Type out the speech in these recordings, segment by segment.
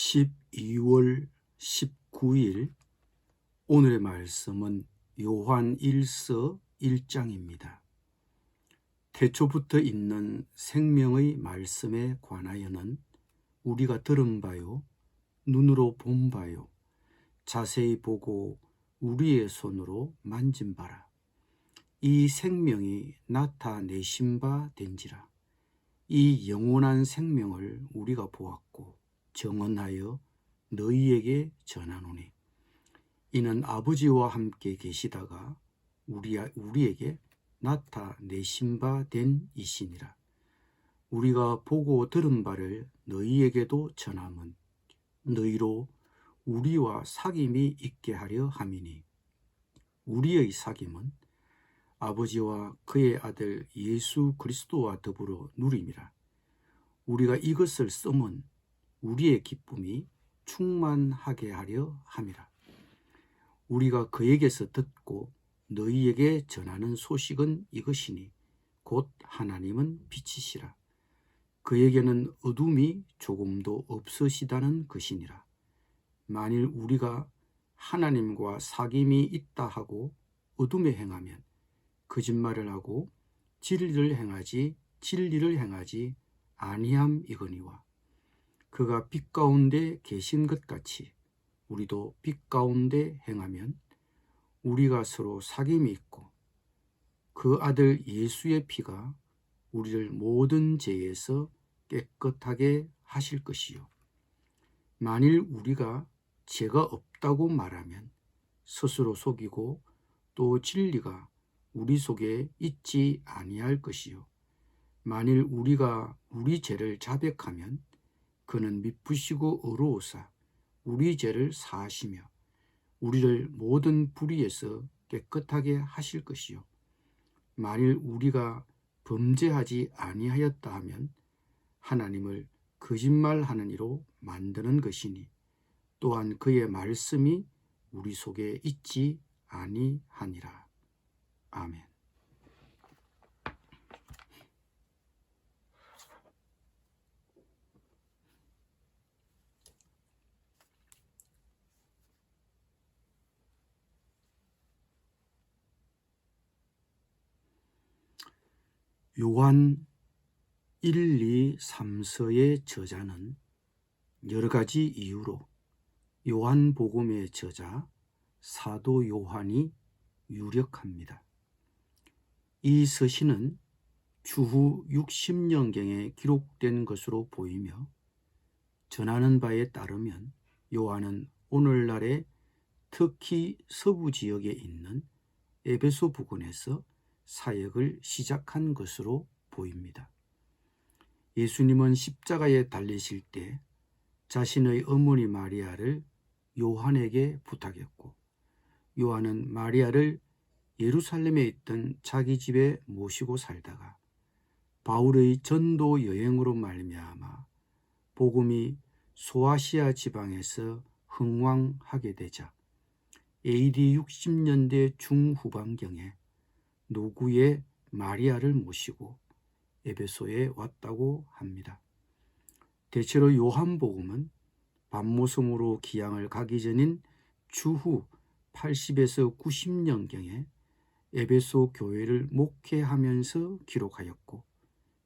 12월 19일 오늘의 말씀은 요한 1서 1장입니다. 태초부터 있는 생명의 말씀에 관하여는 우리가 들은 바요, 눈으로 본 바요, 자세히 보고 우리의 손으로 만진 바라. 이 생명이 나타내신 바 된지라. 이 영원한 생명을 우리가 보았고 정언하여 너희에게 전하노니 이는 아버지와 함께 계시다가 우리에게 나타내신 바 된 이시니라. 우리가 보고 들은 바를 너희에게도 전함은 너희로 우리와 사귐이 있게 하려 함이니 우리의 사귐은 아버지와 그의 아들 예수 그리스도와 더불어 누림이라. 우리가 이것을 쓰면 우리의 기쁨이 충만하게 하려 함이라. 우리가 그에게서 듣고 너희에게 전하는 소식은 이것이니 곧 하나님은 빛이시라. 그에게는 어둠이 조금도 없으시다는 것이니라. 만일 우리가 하나님과 사귐이 있다 하고 어둠에 행하면 거짓말을 하고 진리를 행하지 아니함이거니와 그가 빛 가운데 계신 것 같이 우리도 빛 가운데 행하면 우리가 서로 사귐이 있고 그 아들 예수의 피가 우리를 모든 죄에서 깨끗하게 하실 것이요. 만일 우리가 죄가 없다고 말하면 스스로 속이고 또 진리가 우리 속에 있지 아니할 것이요. 만일 우리가 우리 죄를 자백하면 그는 미쁘시고 의로우사 우리 죄를 사하시며 우리를 모든 불의에서 깨끗하게 하실 것이요. 만일 우리가 범죄하지 아니하였다 하면 하나님을 거짓말하는 이로 만드는 것이니 또한 그의 말씀이 우리 속에 있지 아니하니라. 아멘. 요한 1, 2, 3서의 저자는 여러 가지 이유로 요한복음의 저자 사도 요한이 유력합니다. 이 서신은 주후 60년경에 기록된 것으로 보이며 전하는 바에 따르면 요한은 오늘날의 특히 서부 지역에 있는 에베소 부근에서 사역을 시작한 것으로 보입니다. 예수님은 십자가에 달리실 때 자신의 어머니 마리아를 요한에게 부탁했고 요한은 마리아를 예루살렘에 있던 자기 집에 모시고 살다가 바울의 전도 여행으로 말미암아 복음이 소아시아 지방에서 흥왕하게 되자 AD 60년대 중후반경에 노구의 마리아를 모시고 에베소에 왔다고 합니다. 대체로 요한복음은 밤모섬으로 기양을 가기 전인 주후 80에서 90년경에 에베소 교회를 목회하면서 기록하였고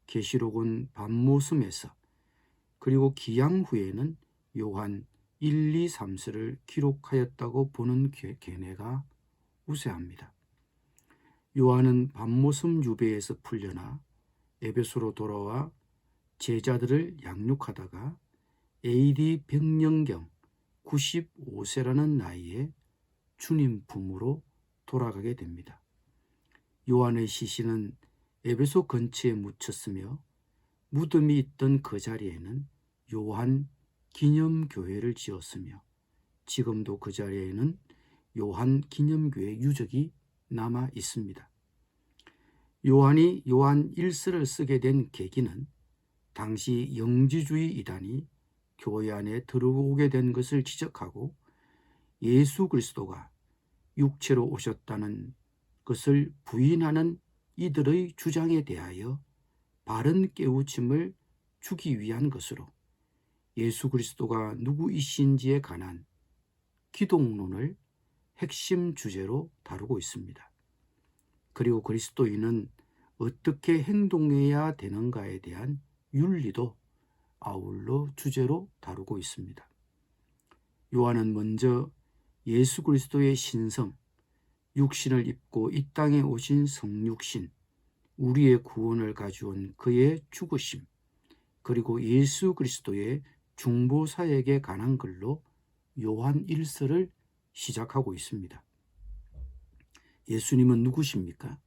계시록은 밤모섬에서 그리고 기양 후에는 요한 1, 2, 3서를 기록하였다고 보는 견해가 우세합니다. 요한은 밤모섬 유배에서 풀려나 에베소로 돌아와 제자들을 양육하다가 AD 100년경 95세라는 나이에 주님 품으로 돌아가게 됩니다. 요한의 시신은 에베소 근처에 묻혔으며 무덤이 있던 그 자리에는 요한 기념교회를 지었으며 지금도 그 자리에는 요한 기념교회 유적이 남아 있습니다. 요한이 요한 1서를 쓰게 된 계기는 당시 영지주의 이단이 교회 안에 들어오게 된 것을 지적하고 예수 그리스도가 육체로 오셨다는 것을 부인하는 이들의 주장에 대하여 바른 깨우침을 주기 위한 것으로 예수 그리스도가 누구이신지에 관한 기독론을 핵심 주제로 다루고 있습니다. 그리고 그리스도인은 어떻게 행동해야 되는가에 대한 윤리도 아울러 주제로 다루고 있습니다. 요한은 먼저 예수 그리스도의 신성, 육신을 입고 이 땅에 오신 성육신, 우리의 구원을 가져온 그의 죽으심, 그리고 예수 그리스도의 중보사역에 관한 글로 요한 1서를 시작하고 있습니다. 예수님은 누구십니까?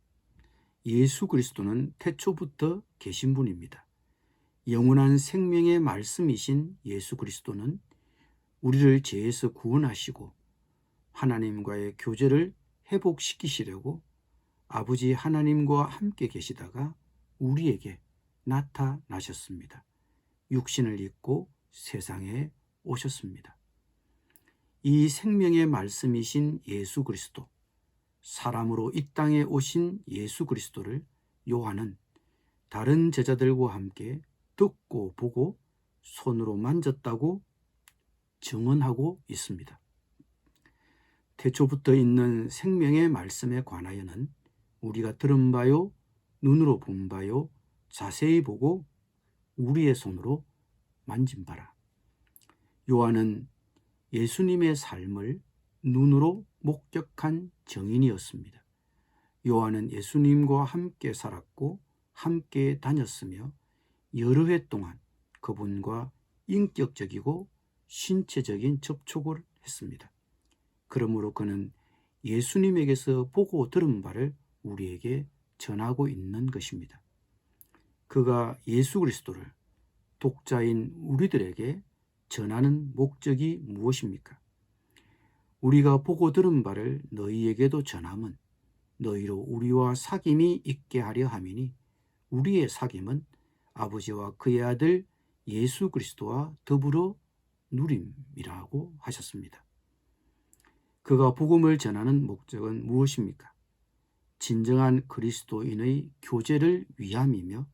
예수 그리스도는 태초부터 계신 분입니다. 영원한 생명의 말씀이신 예수 그리스도는 우리를 죄에서 구원하시고 하나님과의 교제를 회복시키시려고 아버지 하나님과 함께 계시다가 우리에게 나타나셨습니다. 육신을 입고 세상에 오셨습니다. 이 생명의 말씀이신 예수 그리스도, 사람으로 이 땅에 오신 예수 그리스도를 요한은 다른 제자들과 함께 듣고 보고 손으로 만졌다고 증언하고 있습니다. 태초부터 있는 생명의 말씀에 관하여는 우리가 들은 바요, 눈으로 본 바요, 자세히 보고 우리의 손으로 만진 바라. 요한은 예수님의 삶을 눈으로 목격한 증인이었습니다. 요한은 예수님과 함께 살았고 함께 다녔으며 여러 해 동안 그분과 인격적이고 신체적인 접촉을 했습니다. 그러므로 그는 예수님에게서 보고 들은 바를 우리에게 전하고 있는 것입니다. 그가 예수 그리스도를 독자인 우리들에게 전하는 목적이 무엇입니까? 우리가 보고 들은 바를 너희에게도 전함은 너희로 우리와 사귐이 있게 하려 함이니 우리의 사귐은 아버지와 그의 아들 예수 그리스도와 더불어 누림이라고 하셨습니다. 그가 복음을 전하는 목적은 무엇입니까? 진정한 그리스도인의 교제를 위함이며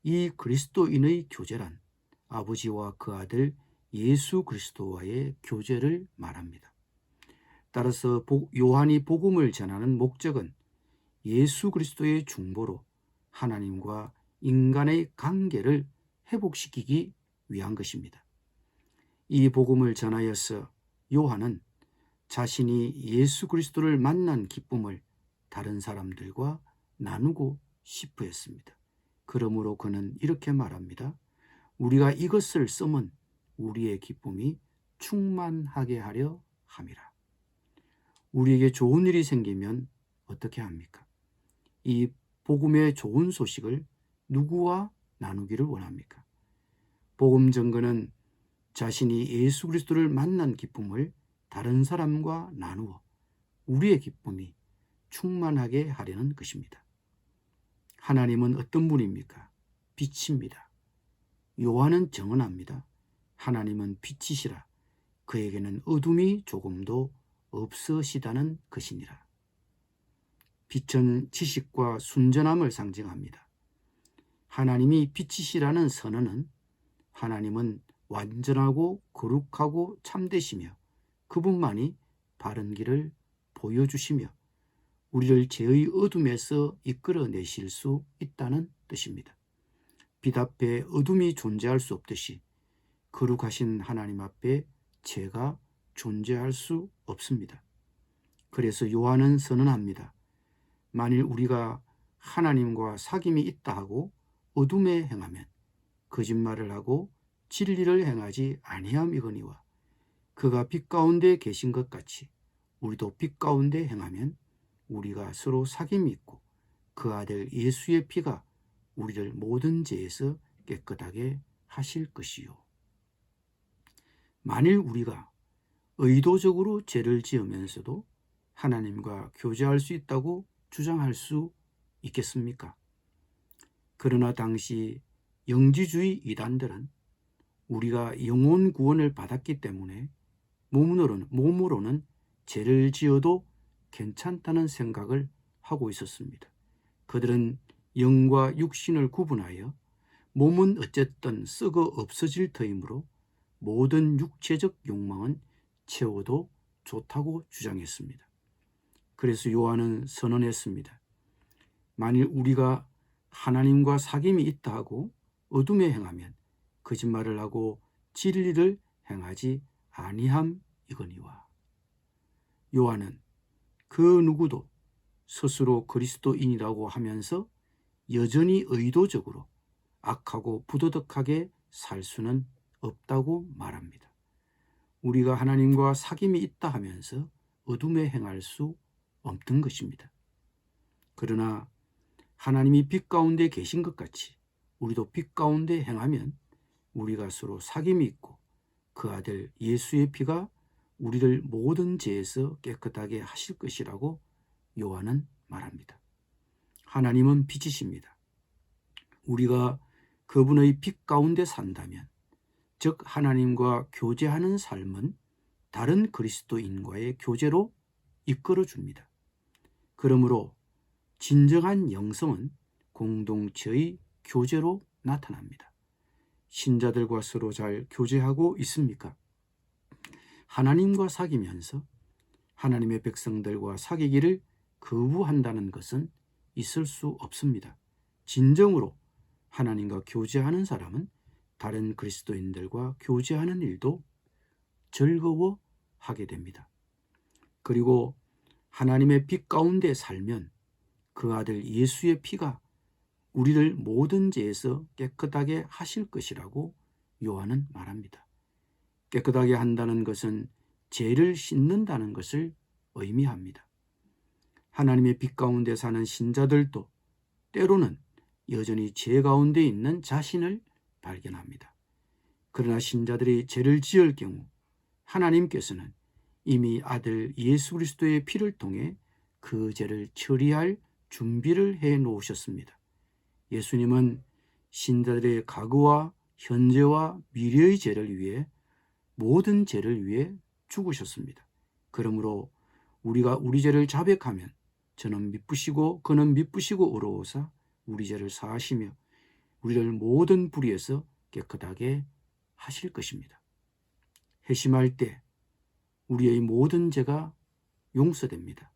이 그리스도인의 교제란 아버지와 그 아들 예수 그리스도와의 교제를 말합니다. 따라서 요한이 복음을 전하는 목적은 예수 그리스도의 중보로 하나님과 인간의 관계를 회복시키기 위한 것입니다. 이 복음을 전하여서 요한은 자신이 예수 그리스도를 만난 기쁨을 다른 사람들과 나누고 싶어 했습니다. 그러므로 그는 이렇게 말합니다. 우리가 이것을 써면 우리의 기쁨이 충만하게 하려 함이라. 우리에게 좋은 일이 생기면 어떻게 합니까? 이 복음의 좋은 소식을 누구와 나누기를 원합니까? 복음 전거는 자신이 예수 그리스도를 만난 기쁨을 다른 사람과 나누어 우리의 기쁨이 충만하게 하려는 것입니다. 하나님은 어떤 분입니까? 빛입니다. 요한은 증언합니다. 하나님은 빛이시라. 그에게는 어둠이 조금도 없으시다는 것이니라. 빛은 지식과 순전함을 상징합니다. 하나님이 빛이시라는 선언은 하나님은 완전하고 거룩하고 참되시며 그분만이 바른 길을 보여주시며 우리를 죄의 어둠에서 이끌어내실 수 있다는 뜻입니다. 빛 앞에 어둠이 존재할 수 없듯이 거룩하신 하나님 앞에 죄가 존재할 수 없습니다. 그래서 요한은 선언합니다. 만일 우리가 하나님과 사귐이 있다 하고 어둠에 행하면 거짓말을 하고 진리를 행하지 아니함이거니와 그가 빛 가운데 계신 것 같이 우리도 빛 가운데 행하면 우리가 서로 사귐이 있고 그 아들 예수의 피가 우리를 모든 죄에서 깨끗하게 하실 것이요. 만일 우리가 의도적으로 죄를 지으면서도 하나님과 교제할 수 있다고 주장할 수 있겠습니까? 그러나 당시 영지주의 이단들은 우리가 영혼 구원을 받았기 때문에 몸으로는 죄를 지어도 괜찮다는 생각을 하고 있었습니다. 그들은 영과 육신을 구분하여 몸은 어쨌든 썩어 없어질 터이므로 모든 육체적 욕망은 채워도 좋다고 주장했습니다. 그래서 요한은 선언했습니다. 만일 우리가 하나님과 사귐이 있다 하고 어둠에 행하면 거짓말을 하고 진리를 행하지 아니함이거니와. 요한은 그 누구도 스스로 그리스도인이라고 하면서 여전히 의도적으로 악하고 부도덕하게 살 수는 없다고 말합니다. 우리가 하나님과 사귐이 있다 하면서 어둠에 행할 수 없는 것입니다. 그러나 하나님이 빛 가운데 계신 것 같이 우리도 빛 가운데 행하면 우리가 서로 사귐이 있고 그 아들 예수의 피가 우리를 모든 죄에서 깨끗하게 하실 것이라고 요한은 말합니다. 하나님은 빛이십니다. 우리가 그분의 빛 가운데 산다면, 즉 하나님과 교제하는 삶은 다른 그리스도인과의 교제로 이끌어줍니다. 그러므로 진정한 영성은 공동체의 교제로 나타납니다. 신자들과 서로 잘 교제하고 있습니까? 하나님과 사귀면서 하나님의 백성들과 사귀기를 거부한다는 것은 있을 수 없습니다. 진정으로 하나님과 교제하는 사람은 다른 그리스도인들과 교제하는 일도 즐거워하게 됩니다. 그리고 하나님의 빛 가운데 살면 그 아들 예수의 피가 우리를 모든 죄에서 깨끗하게 하실 것이라고 요한은 말합니다. 깨끗하게 한다는 것은 죄를 씻는다는 것을 의미합니다. 하나님의 빛 가운데 사는 신자들도 때로는 여전히 죄 가운데 있는 자신을 발견합니다. 그러나 신자들이 죄를 지을 경우 하나님께서는 이미 아들 예수 그리스도의 피를 통해 그 죄를 처리할 준비를 해 놓으셨습니다. 예수님은 신자들의 과거와 현재와 미래의 죄를 위해 모든 죄를 위해 죽으셨습니다. 그러므로 우리가 우리 죄를 자백하면 저는 미쁘시고 그는 미쁘시고 의로우사 우리 죄를 사하시며 우리를 모든 불의에서 깨끗하게 하실 것입니다. 회심할 때 우리의 모든 죄가 용서됩니다.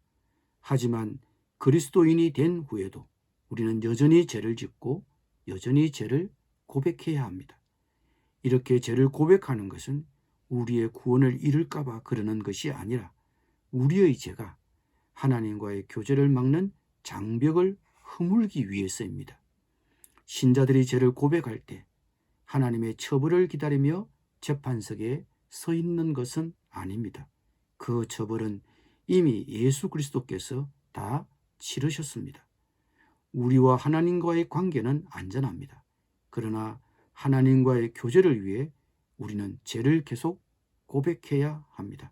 하지만 그리스도인이 된 후에도 우리는 여전히 죄를 짓고 여전히 죄를 고백해야 합니다. 이렇게 죄를 고백하는 것은 우리의 구원을 잃을까 봐 그러는 것이 아니라 우리의 죄가 하나님과의 교제를 막는 장벽을 허물기 위해서입니다. 신자들이 죄를 고백할 때 하나님의 처벌을 기다리며 재판석에 서 있는 것은 아닙니다. 그 처벌은 이미 예수 그리스도께서 다 치르셨습니다. 우리와 하나님과의 관계는 안전합니다. 그러나 하나님과의 교제를 위해 우리는 죄를 계속 고백해야 합니다.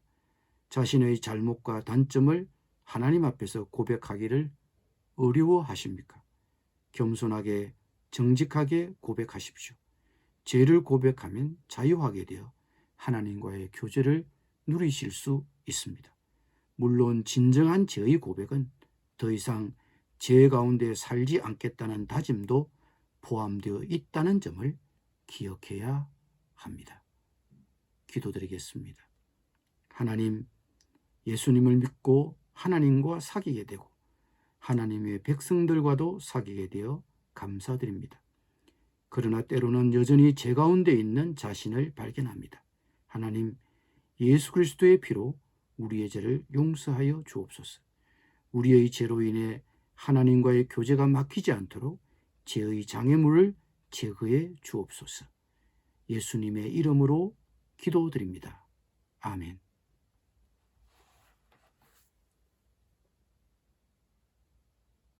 자신의 잘못과 단점을 하나님 앞에서 고백하기를 어려워하십니까? 겸손하게 정직하게 고백하십시오. 죄를 고백하면 자유하게 되어 하나님과의 교제를 누리실 수 있습니다. 물론 진정한 죄의 고백은 더 이상 죄 가운데 살지 않겠다는 다짐도 포함되어 있다는 점을 기억해야 합니다. 기도드리겠습니다. 하나님, 예수님을 믿고 하나님과 사귀게 되고 하나님의 백성들과도 사귀게 되어 감사드립니다. 그러나 때로는 여전히 죄 가운데 있는 자신을 발견합니다. 하나님, 예수 그리스도의 피로 우리의 죄를 용서하여 주옵소서. 우리의 죄로 인해 하나님과의 교제가 막히지 않도록 죄의 장애물을 제거해 주옵소서. 예수님의 이름으로 기도드립니다. 아멘.